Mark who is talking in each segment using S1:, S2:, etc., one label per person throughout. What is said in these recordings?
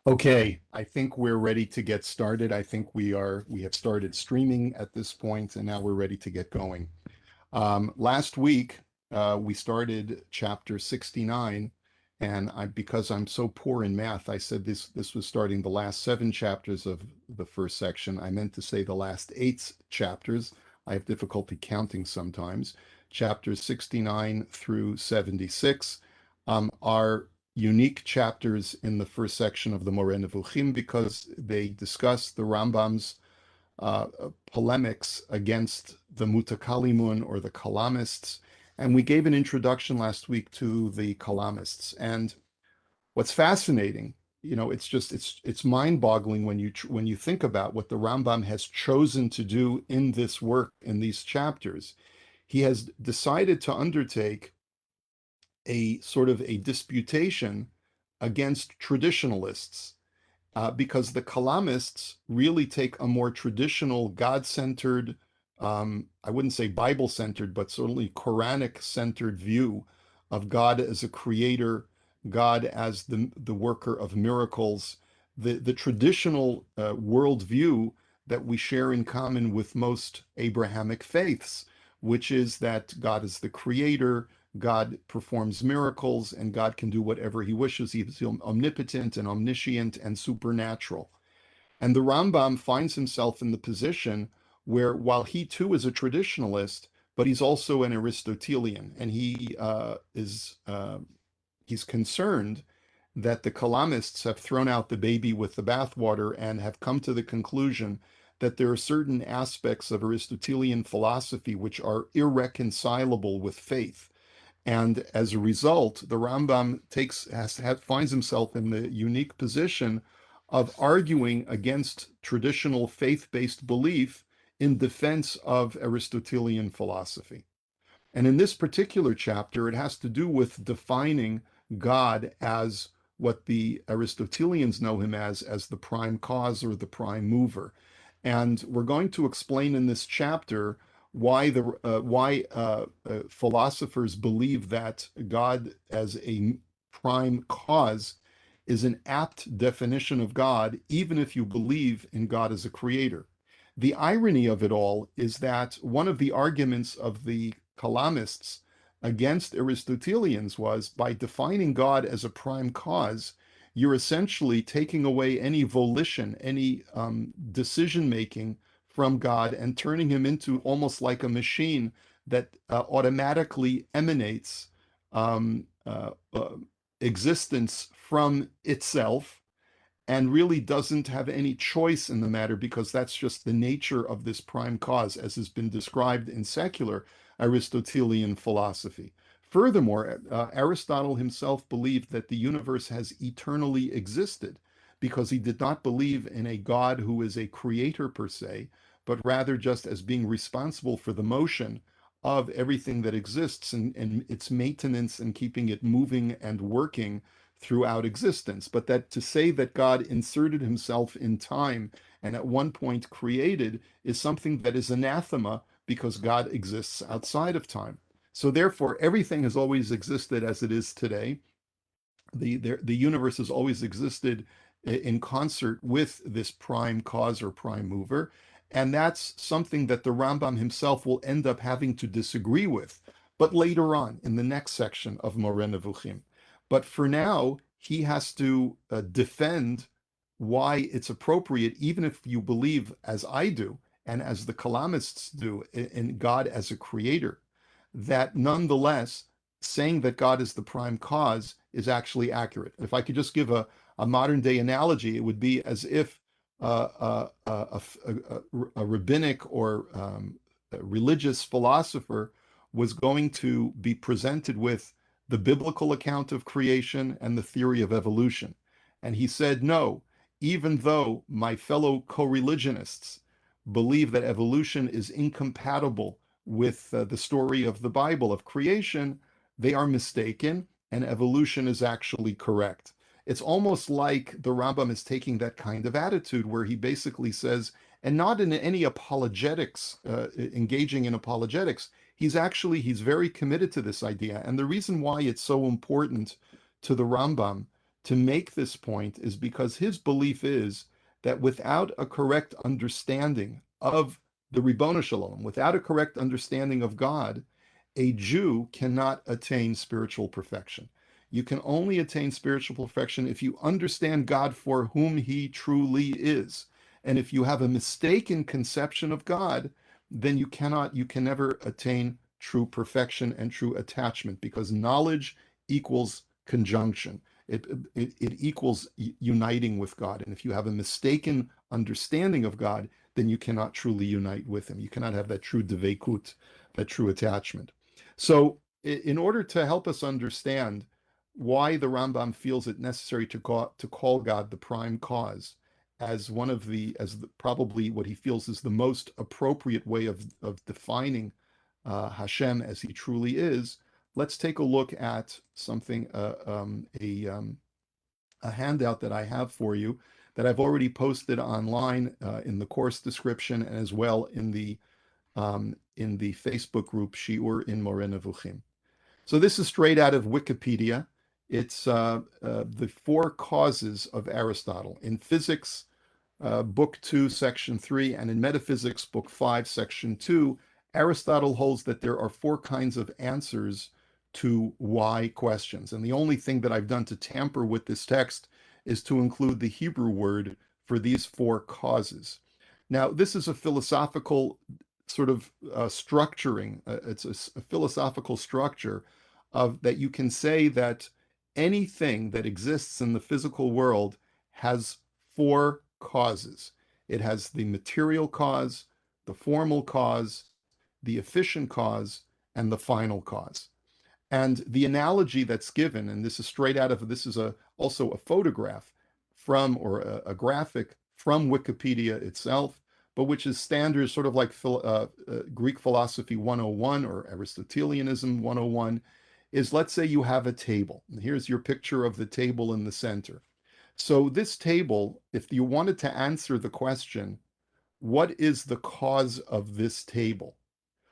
S1: Okay, I think we're ready to get started. I think we have started streaming at this point, and now we're ready to get going. Last week, we started chapter 69, and because I'm so poor in math, I said this was starting the last seven chapters of the first section. I meant to say the last eight chapters. I have difficulty counting sometimes. Chapters 69 through 76 are unique chapters in the first section of the Moreh Nevukhim because they discuss the Rambam's uh, polemics against the Mutakalimun or the Kalamists. And we gave an introduction last week to the Kalamists. And what's fascinating, it's mind-boggling when you think about what the Rambam has chosen to do in this work in these chapters. He has decided to undertake a sort of a disputation against traditionalists because the Kalamists really take a more traditional, God-centered, I wouldn't say Bible-centered, but certainly Quranic-centered view of God as a creator, God as the worker of miracles, the traditional worldview that we share in common with most Abrahamic faiths, which is that God is the creator, God performs miracles, and God can do whatever he wishes. He's omnipotent and omniscient and supernatural. And the Rambam finds himself in the position where, while he too is a traditionalist, but he's also an Aristotelian, and he's concerned that the Kalamists have thrown out the baby with the bathwater and have come to the conclusion that there are certain aspects of Aristotelian philosophy which are irreconcilable with faith. And as a result, the Rambam finds himself in the unique position of arguing against traditional faith-based belief in defense of Aristotelian philosophy. And in this particular chapter, it has to do with defining God as what the Aristotelians know him as the prime cause or the prime mover. And we're going to explain in this chapter why philosophers believe that God as a prime cause is an apt definition of God, even if you believe in God as a creator. The irony of it all is that one of the arguments of the Kalamists against Aristotelians was by defining God as a prime cause, you're essentially taking away any volition, any decision making from God and turning him into almost like a machine that automatically emanates um, existence from itself and really doesn't have any choice in the matter because that's just the nature of this prime cause, as has been described in secular Aristotelian philosophy. Furthermore, Aristotle himself believed that the universe has eternally existed because he did not believe in a God who is a creator per se, but rather just as being responsible for the motion of everything that exists and its maintenance and keeping it moving and working throughout existence, but that to say that God inserted himself in time and at one point created is something that is anathema because God exists outside of time. So therefore, everything has always existed as it is today. The universe has always existed in concert with this prime cause or prime mover. And that's something that the Rambam himself will end up having to disagree with, but later on in the next section of Moreh Nevukhim. But for now, he has to defend why it's appropriate, even if you believe, as I do, and as the Kalamists do, in God as a creator, that nonetheless, saying that God is the prime cause is actually accurate. If I could just give a modern day analogy, it would be as if a rabbinic or a religious philosopher was going to be presented with the biblical account of creation and the theory of evolution. And he said, no, even though my fellow co-religionists believe that evolution is incompatible with the story of the Bible of creation, they are mistaken, and evolution is actually correct. It's almost like the Rambam is taking that kind of attitude where he basically says, and not in any apologetics, engaging in apologetics, he's very committed to this idea. And the reason why it's so important to the Rambam to make this point is because his belief is that without a correct understanding of the Ribono Shalom, without a correct understanding of God, a Jew cannot attain spiritual perfection. You can only attain spiritual perfection if you understand God for whom he truly is. And if you have a mistaken conception of God, then you can never attain true perfection and true attachment, because knowledge equals conjunction. It equals uniting with God. And if you have a mistaken understanding of God, then you cannot truly unite with him. You cannot have that true devekut, that true attachment. So, in order to help us understand why the Rambam feels it necessary to call God the prime cause, as one of probably what he feels is the most appropriate way of defining Hashem as he truly is, let's take a look at something, a handout that I have for you that I've already posted online in the course description, and as well in the Facebook group Shiur in Moreh Nevukhim. So this is straight out of Wikipedia. It's the four causes of Aristotle. In physics, Book 2, Section 3, and in Metaphysics, Book 5, Section 2, Aristotle holds that there are four kinds of answers to why questions. And the only thing that I've done to tamper with this text is to include the Hebrew word for these four causes. Now, this is a philosophical sort of structuring. It's a philosophical structure of that you can say that anything that exists in the physical world has four causes. It has the material cause, the formal cause, the efficient cause, and the final cause. And the analogy that's given, and this is straight out of, this is also a photograph from, or a graphic from Wikipedia itself, but which is standard, sort of like Greek philosophy 101 or Aristotelianism 101, is, let's say you have a table. And here's your picture of the table in the center. So this table, if you wanted to answer the question, what is the cause of this table?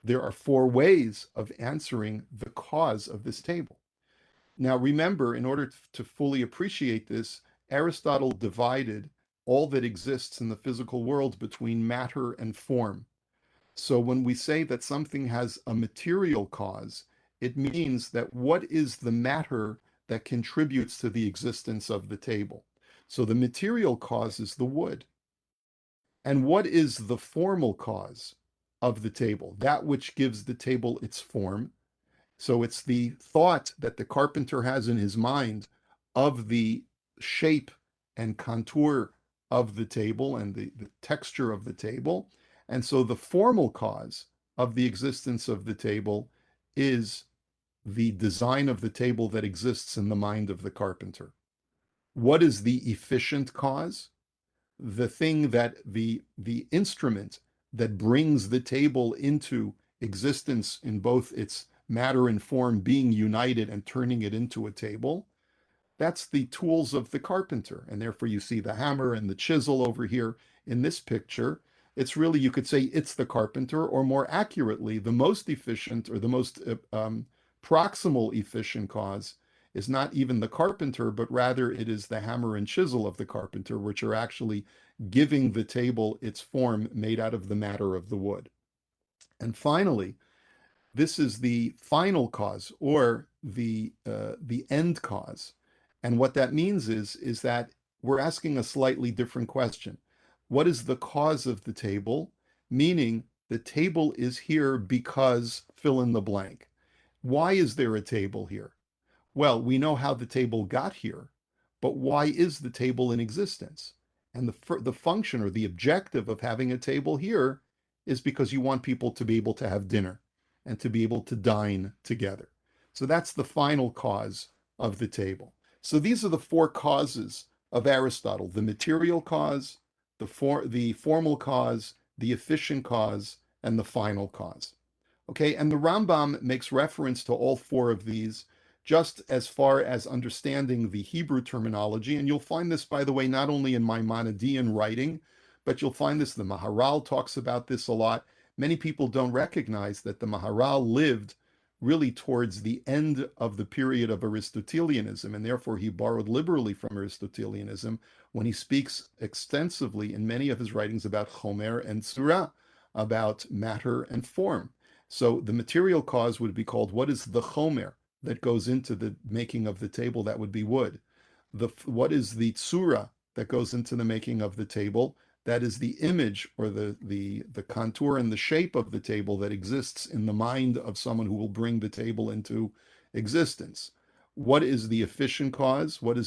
S1: There are four ways of answering the cause of this table. Now, remember, in order to fully appreciate this, Aristotle divided all that exists in the physical world between matter and form. So when we say that something has a material cause, it means that what is the matter that contributes to the existence of the table? So the material cause is the wood. And what is the formal cause of the table? That which gives the table its form. So it's the thought that the carpenter has in his mind of the shape and contour of the table and the texture of the table. And so the formal cause of the existence of the table is the design of the table that exists in the mind of the carpenter. What is the efficient cause? The thing that the instrument that brings the table into existence in both its matter and form being united and turning it into a table, that's the tools of the carpenter. And therefore you see the hammer and the chisel over here in this picture. It's really, you could say it's the carpenter, or more accurately, the most efficient or the most proximal efficient cause is not even the carpenter, but rather it is the hammer and chisel of the carpenter, which are actually giving the table its form made out of the matter of the wood. And finally, this is the final cause, or the end cause. And what that means is that we're asking a slightly different question. What is the cause of the table? Meaning the table is here because fill in the blank. Why is there a table here? Well, we know how the table got here, but why is the table in existence? And the function or the objective of having a table here is because you want people to be able to have dinner and to be able to dine together. So that's the final cause of the table. So these are the four causes of Aristotle: the material cause, the formal cause, the efficient cause, and the final cause. Okay, and the Rambam makes reference to all four of these just as far as understanding the Hebrew terminology. And you'll find this, by the way, not only in Maimonidean writing, but you'll find this, the Maharal talks about this a lot. Many people don't recognize that the Maharal lived really towards the end of the period of Aristotelianism, and therefore he borrowed liberally from Aristotelianism when he speaks extensively in many of his writings about Chomer and Tzura, about matter and form. So the material cause would be called, what is the Chomer that goes into the making of the table? That would be wood. What is the Tzura that goes into the making of the table? That is the image or the contour and the shape of the table that exists in the mind of someone who will bring the table into existence. What is the efficient cause? What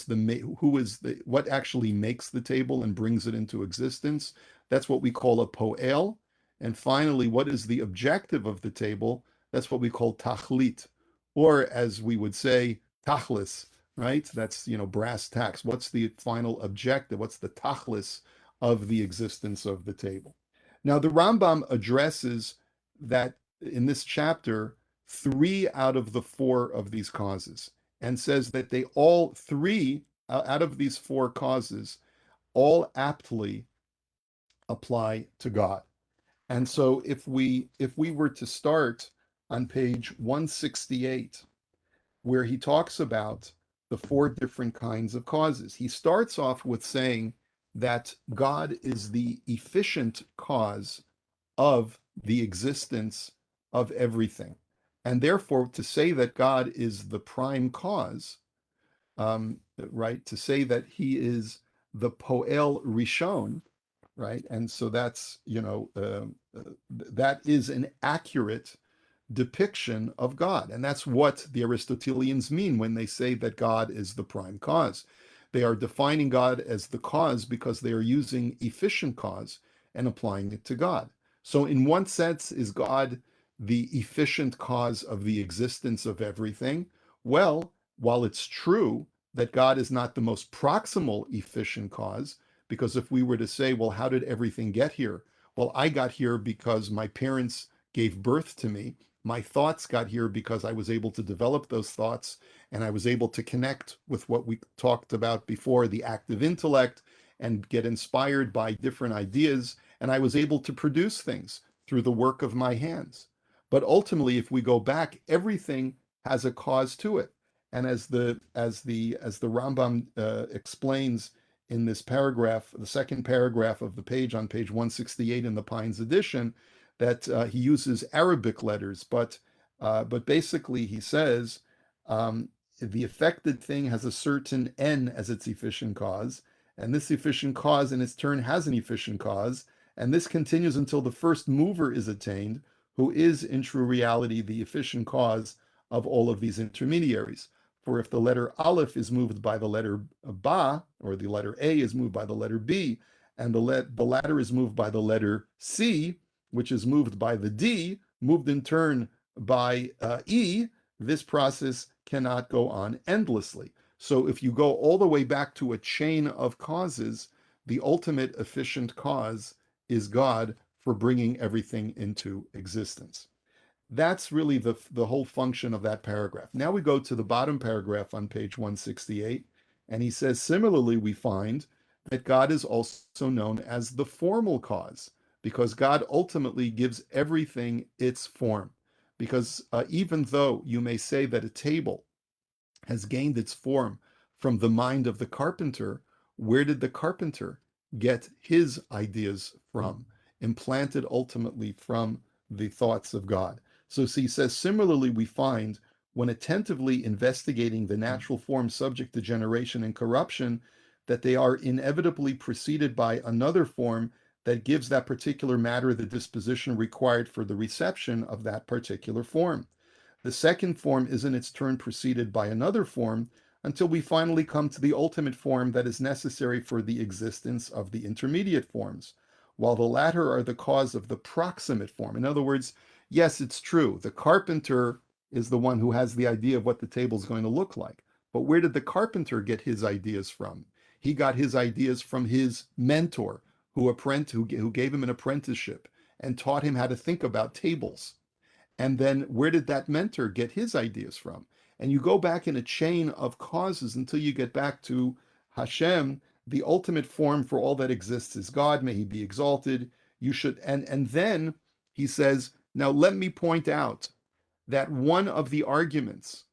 S1: actually makes the table and brings it into existence? That's what we call a poel. And finally, what is the objective of the table? That's what we call tachlit, or as we would say, tachlis, right? That's, brass tacks. What's the final objective? What's the tachlis of the existence of the table? Now, the Rambam addresses that in this chapter, 3 out of the 4 of these causes, and says that they all 3 out of these 4 causes all aptly apply to God. And so if we were to start on page 168, where he talks about the 4 different kinds of causes. He starts off with saying that God is the efficient cause of the existence of everything. And therefore, to say that God is the prime cause, right, to say that he is the Poel Rishon, right, and so that's, that is an accurate depiction of God. And that's what the Aristotelians mean when they say that God is the prime cause. They are defining God as the cause because they are using efficient cause and applying it to God. So, in one sense, is God the efficient cause of the existence of everything? Well, while it's true that God is not the most proximal efficient cause, because if we were to say, well, how did everything get here? Well, I got here because my parents gave birth to me. My thoughts got here because I was able to develop those thoughts and I was able to connect with what we talked about before, the active intellect, and get inspired by different ideas. And I was able to produce things through the work of my hands. But ultimately, if we go back, everything has a cause to it. And as the Rambam explains in this paragraph, the second paragraph of the page on page 168 in the Pines edition, that he uses Arabic letters, but basically he says the affected thing has a certain n as its efficient cause, and this efficient cause in its turn has an efficient cause, and this continues until the first mover is attained, who is in true reality the efficient cause of all of these intermediaries. For if the letter Aleph is moved by the letter Ba, or the letter A is moved by the letter B, and the latter is moved by the letter C, which is moved by the D, moved in turn by E, this process cannot go on endlessly. So if you go all the way back to a chain of causes, the ultimate efficient cause is God for bringing everything into existence. That's really the whole function of that paragraph. Now we go to the bottom paragraph on page 168, and he says, similarly, we find that God is also known as the formal cause, because God ultimately gives everything its form. Because even though you may say that a table has gained its form from the mind of the carpenter, where did the carpenter get his ideas from? Implanted ultimately from the thoughts of God. So he says, similarly, we find when attentively investigating the natural forms subject to generation and corruption, that they are inevitably preceded by another form that gives that particular matter the disposition required for the reception of that particular form. The second form is in its turn preceded by another form until we finally come to the ultimate form that is necessary for the existence of the intermediate forms, while the latter are the cause of the proximate form. In other words, yes, it's true, the carpenter is the one who has the idea of what the table is going to look like. But where did the carpenter get his ideas from? He got his ideas from his mentor, who gave him an apprenticeship and taught him how to think about tables. And then where did that mentor get his ideas from? And you go back in a chain of causes until you get back to Hashem, the ultimate form for all that exists is God, may he be exalted. You should, and then he says, now let me point out that one of the arguments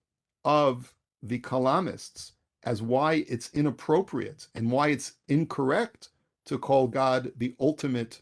S1: of the Kalamists as why it's inappropriate and why it's incorrect to call God the ultimate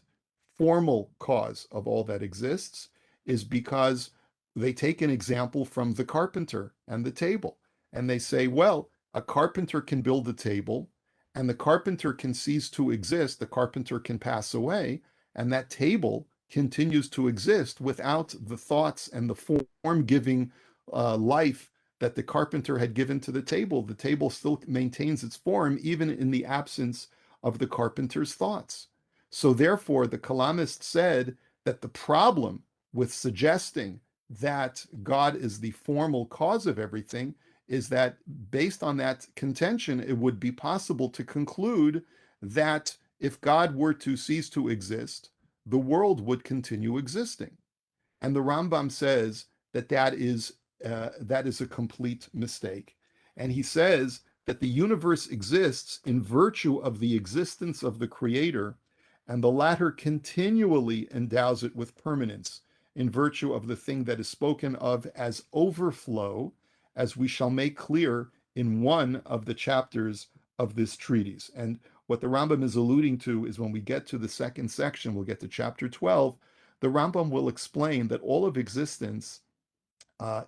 S1: formal cause of all that exists is because they take an example from the carpenter and the table. And they say, well, a carpenter can build a table and the carpenter can cease to exist, the carpenter can pass away, and that table continues to exist without the thoughts and the form giving life that the carpenter had given to the table. The table still maintains its form even in the absence of the carpenter's thoughts. So therefore, the Kalamist said that the problem with suggesting that God is the formal cause of everything is that based on that contention, it would be possible to conclude that if God were to cease to exist, the world would continue existing. And the Rambam says that that is a complete mistake. And he says that the universe exists in virtue of the existence of the Creator, and the latter continually endows it with permanence in virtue of the thing that is spoken of as overflow, as we shall make clear in one of the chapters of this treatise. And what the Rambam is alluding to is when we get to the second section, we'll get to chapter 12, the Rambam will explain that all of existence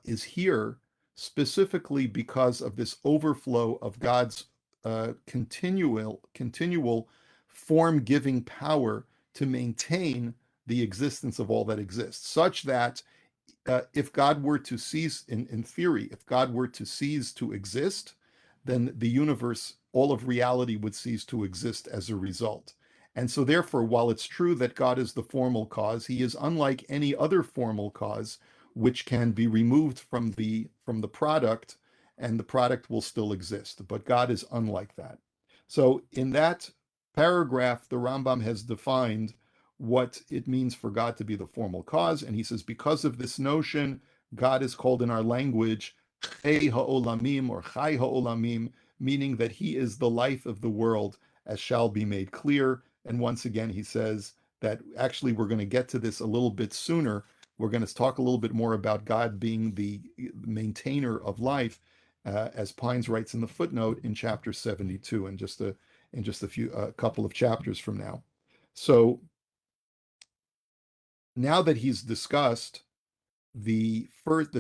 S1: is here specifically because of this overflow of God's continual form-giving power to maintain the existence of all that exists, such that if God were to cease, in theory, if God were to cease to exist, then the universe, all of reality would cease to exist as a result. And so therefore, while it's true that God is the formal cause, he is unlike any other formal cause, which can be removed from the product, and the product will still exist. But God is unlike that. So in that paragraph, the Rambam has defined what it means for God to be the formal cause. And he says, because of this notion, God is called in our language Chei Ha'olamim or Chai Ha'olamim, meaning that he is the life of the world, as shall be made clear. And once again, he says that actually we're going to get to this a little bit sooner. We're going to talk a little bit more about God being the maintainer of life, as Pines writes in the footnote in chapter 72, in just a couple of chapters from now. So now that he's discussed the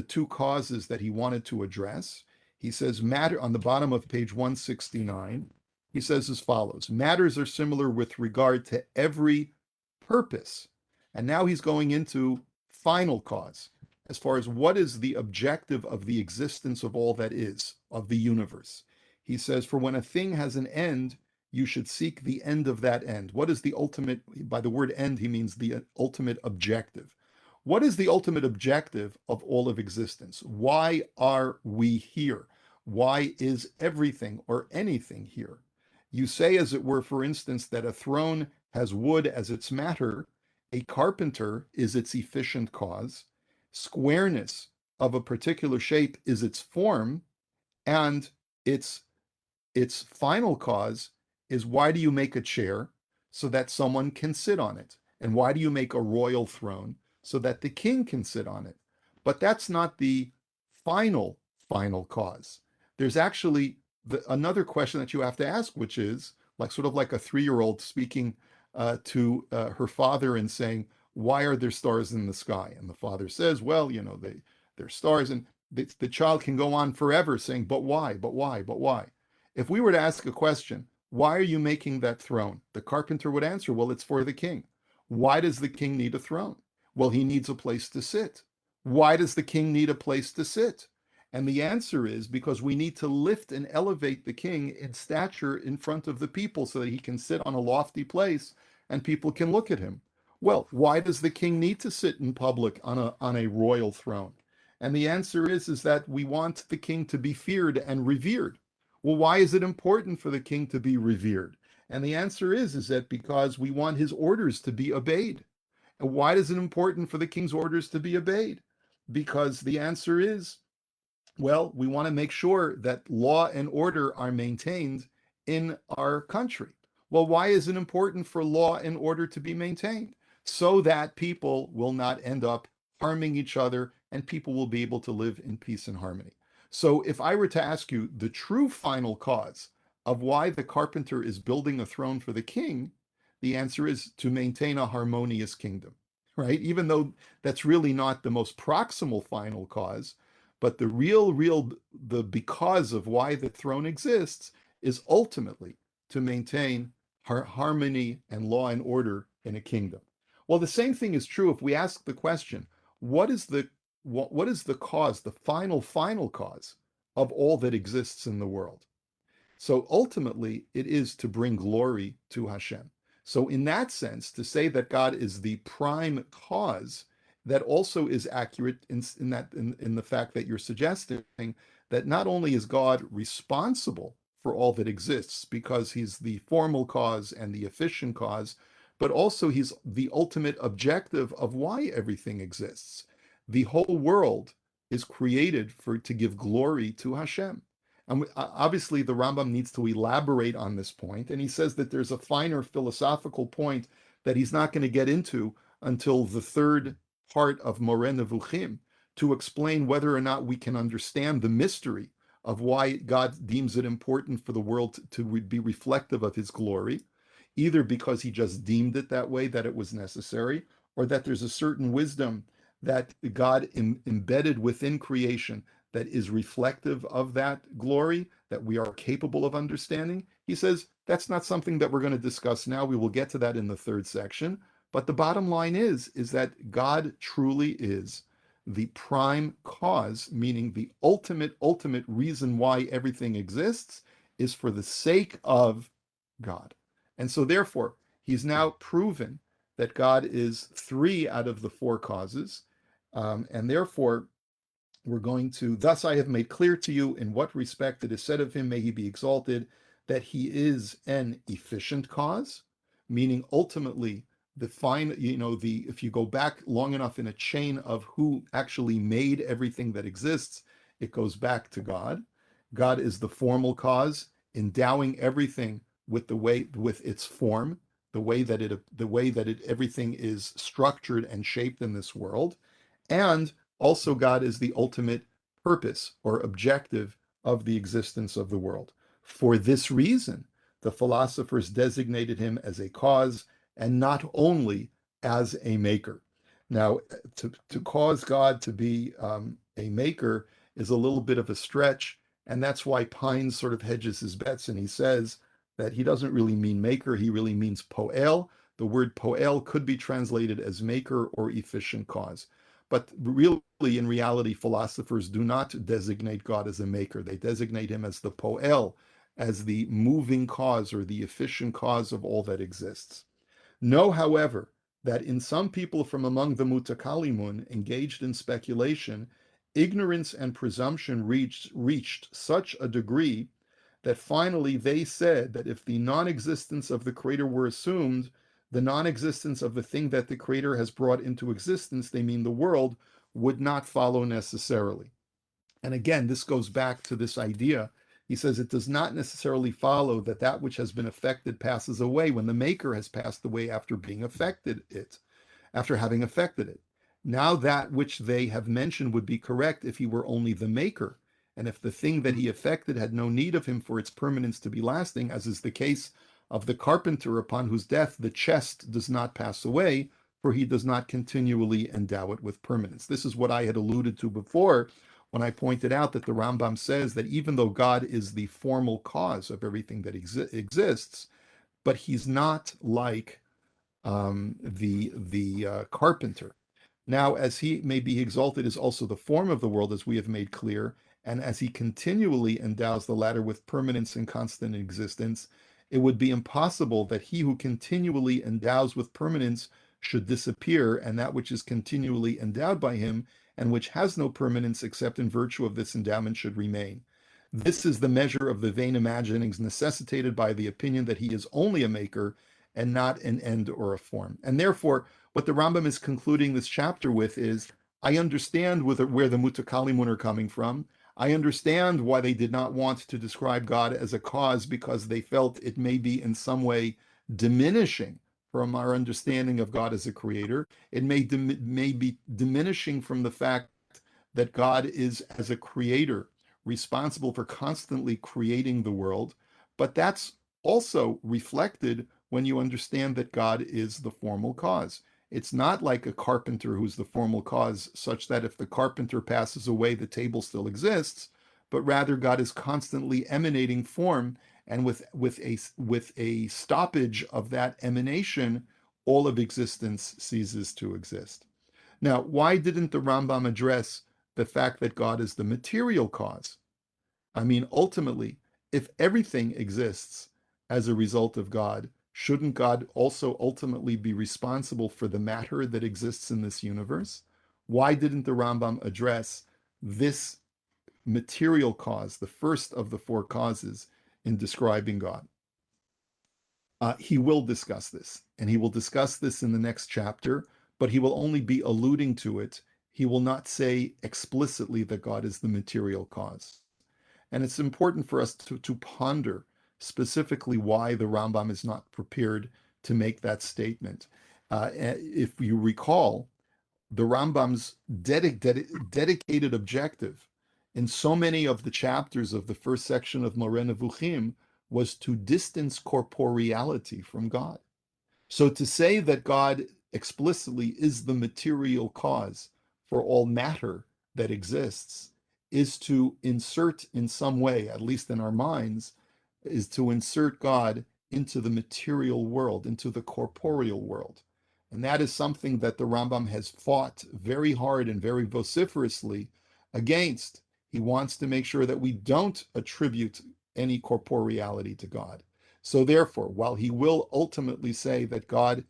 S1: two causes that he wanted to address, he says matter on the bottom of page 169, he says as follows: matters are similar with regard to every purpose. And now he's going into final cause, as far as what is the objective of the existence of all that is, of the universe. He says, for when a thing has an end, you should seek the end of that end. What is the ultimate? By the word end, he means the ultimate objective. What is the ultimate objective of all of existence? Why are we here? Why is everything or anything here? You say, as it were, for instance, that a throne has wood as its matter, a carpenter is its efficient cause, squareness of a particular shape is its form, and its final cause is, why do you make a chair? So that someone can sit on it. And why do you make a royal throne? So that the king can sit on it. But that's not the final cause. There's actually another question that you have to ask, which is like sort of like a 3-year-old speaking to her father and saying, why are there stars in the sky? And the father says, well, they're stars. And the child can go on forever saying, but why, but why, but why? If we were to ask a question, why are you making that throne? The carpenter would answer, well, it's for the king. Why does the king need a throne? Well, he needs a place to sit. Why does the king need a place to sit? And the answer is because we need to lift and elevate the king in stature in front of the people so that he can sit on a lofty place and people can look at him. Well, why does the king need to sit in public on a royal throne? And the answer is that we want the king to be feared and revered. Well, why is it important for the king to be revered? And the answer is that because we want his orders to be obeyed. And why is it important for the king's orders to be obeyed? Because the answer is, well, we want to make sure that law and order are maintained in our country. Well, why is it important for law and order to be maintained? So that people will not end up harming each other, and people will be able to live in peace and harmony. So if I were to ask you the true final cause of why the carpenter is building a throne for the king, the answer is to maintain a harmonious kingdom, right? Even though that's really not the most proximal final cause, but the the because of why the throne exists is ultimately to maintain harmony and law and order in a kingdom. Well, the same thing is true if we ask the question, what is what is the cause, the final cause of all that exists in the world? So ultimately, it is to bring glory to Hashem. So, in that sense, to say that God is the prime cause, that also is accurate in the fact that you're suggesting that not only is God responsible for all that exists because he's the formal cause and the efficient cause, but also he's the ultimate objective of why everything exists. The whole world is created to give glory to Hashem. And obviously, the Rambam needs to elaborate on this point, and he says that there's a finer philosophical point that he's not going to get into until the third part of Moreh Nevukhim to explain whether or not we can understand the mystery of why God deems it important for the world to be reflective of his glory, either because he just deemed it that way, that it was necessary, or that there's a certain wisdom that God embedded within creation that is reflective of that glory that we are capable of understanding. He says that's not something that we're going to discuss now. We will get to that in the third section. But the bottom line is that God truly is the prime cause, meaning the ultimate reason why everything exists is for the sake of God. And so therefore, he's now proven that God is three out of the four causes. And therefore, we're going to, thus I have made clear to you in what respect it is said of him, may he be exalted, that he is an efficient cause, meaning ultimately if you go back long enough in a chain of who actually made everything that exists, it goes back to God. God is the formal cause, endowing everything with its form, everything is structured and shaped in this world. And also, God is the ultimate purpose or objective of the existence of the world. For this reason, the philosophers designated him as a cause and not only as a maker. Now, to cause God to be a maker is a little bit of a stretch, and that's why Pine sort of hedges his bets, and he says that he doesn't really mean maker, he really means poel. The word poel could be translated as maker or efficient cause. But really, in reality, philosophers do not designate God as a maker. They designate him as the poel, as the moving cause or the efficient cause of all that exists. Know, however, that in some people from among the mutakalimun engaged in speculation, ignorance and presumption reached such a degree that finally they said that if the non-existence of the creator were assumed, the non-existence of the thing that the creator has brought into existence, they mean the world, would not follow necessarily. And again, this goes back to this idea. He says it does not necessarily follow that that which has been affected passes away when the maker has passed away after having affected it. Now that which they have mentioned would be correct if he were only the maker, and if the thing that he affected had no need of him for its permanence to be lasting, as is the case of the carpenter upon whose death the chest does not pass away, for he does not continually endow it with permanence. This is what I had alluded to before when I pointed out that the Rambam says that even though God is the formal cause of everything that exists, but he's not like the carpenter. Now, as he may be exalted is also the form of the world, as we have made clear, and as he continually endows the latter with permanence and constant existence, it would be impossible that he who continually endows with permanence should disappear, and that which is continually endowed by him, and which has no permanence except in virtue of this endowment, should remain. This is the measure of the vain imaginings necessitated by the opinion that he is only a maker and not an end or a form. And therefore, what the Rambam is concluding this chapter with is, I understand where the Mutakalimun are coming from. I understand why they did not want to describe God as a cause, because they felt it may be in some way diminishing from our understanding of God as a creator. It may be diminishing from the fact that God is, as a creator, responsible for constantly creating the world, but that's also reflected when you understand that God is the formal cause. It's not like a carpenter who's the formal cause, such that if the carpenter passes away, the table still exists, but rather God is constantly emanating form, and with a stoppage of that emanation, all of existence ceases to exist. Now, why didn't the Rambam address the fact that God is the material cause? I mean, ultimately, if everything exists as a result of God, shouldn't God also ultimately be responsible for the matter that exists in this universe? Why didn't the Rambam address this material cause, the first of the four causes, in describing God? He will discuss this, and he will discuss this in the next chapter, but he will only be alluding to it. He will not say explicitly that God is the material cause. And it's important for us to ponder specifically why the Rambam is not prepared to make that statement. If you recall, the Rambam's dedicated objective in so many of the chapters of the first section of Moreh Nevukhim was to distance corporeality from God. So to say that God explicitly is the material cause for all matter that exists is to insert in some way, at least in our minds, is to insert God into the material world, into the corporeal world. And that is something that the Rambam has fought very hard and very vociferously against. He wants to make sure that we don't attribute any corporeality to God. So therefore, while he will ultimately say that God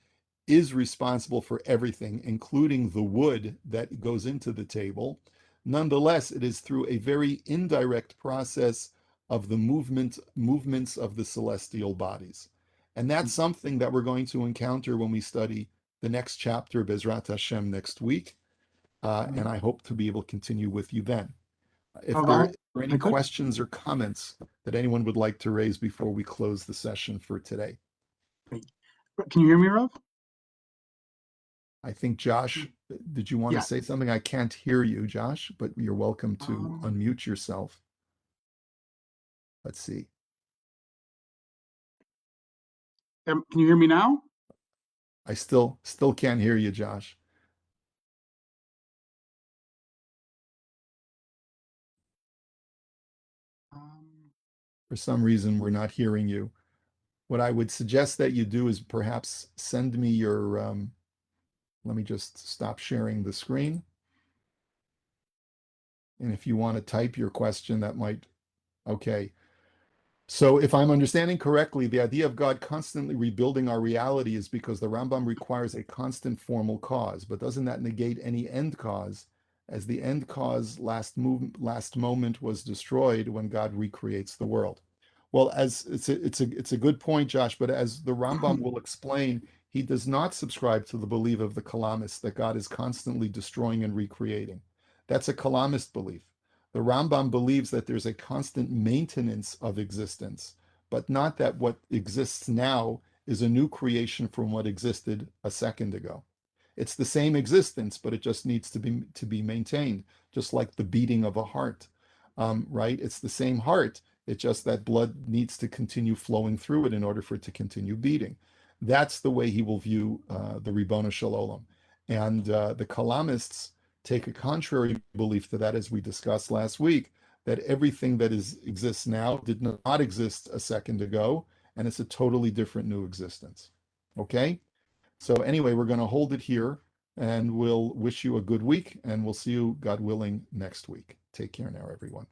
S1: is responsible for everything, including the wood that goes into the table, nonetheless, it is through a very indirect process of the movements of the celestial bodies. And that's something that we're going to encounter when we study the next chapter, Bezrat Hashem, next week. And I hope to be able to continue with you then. If there are any questions or comments that anyone would like to raise before we close the session for today.
S2: Can you hear me, Rav?
S1: I think Josh, did you want to say something? I can't hear you, Josh, but you're welcome to unmute yourself. Let's see.
S2: Can you hear me now?
S1: I still can't hear you, Josh. For some reason, we're not hearing you. What I would suggest that you do is perhaps send me your, let me just stop sharing the screen. And if you want to type your question, that might, okay. So if I'm understanding correctly, the idea of God constantly rebuilding our reality is because the Rambam requires a constant formal cause, but doesn't that negate any end cause, as the end cause last moment was destroyed when God recreates the world? Well, as it's a good point, Josh, but as the Rambam will explain, he does not subscribe to the belief of the Kalamists that God is constantly destroying and recreating. That's a Kalamist belief. The Rambam believes that there's a constant maintenance of existence, but not that what exists now is a new creation from what existed a second ago. It's the same existence, but it just needs to be maintained, just like the beating of a heart, right? It's the same heart. It's just that blood needs to continue flowing through it in order for it to continue beating. That's the way he will view the Ribono Shel Olam. And the Kalamists take a contrary belief to that, as we discussed last week, that everything that exists now did not exist a second ago, and it's a totally different new existence. Okay? So anyway, we're going to hold it here, and we'll wish you a good week, and we'll see you, God willing, next week. Take care now, everyone.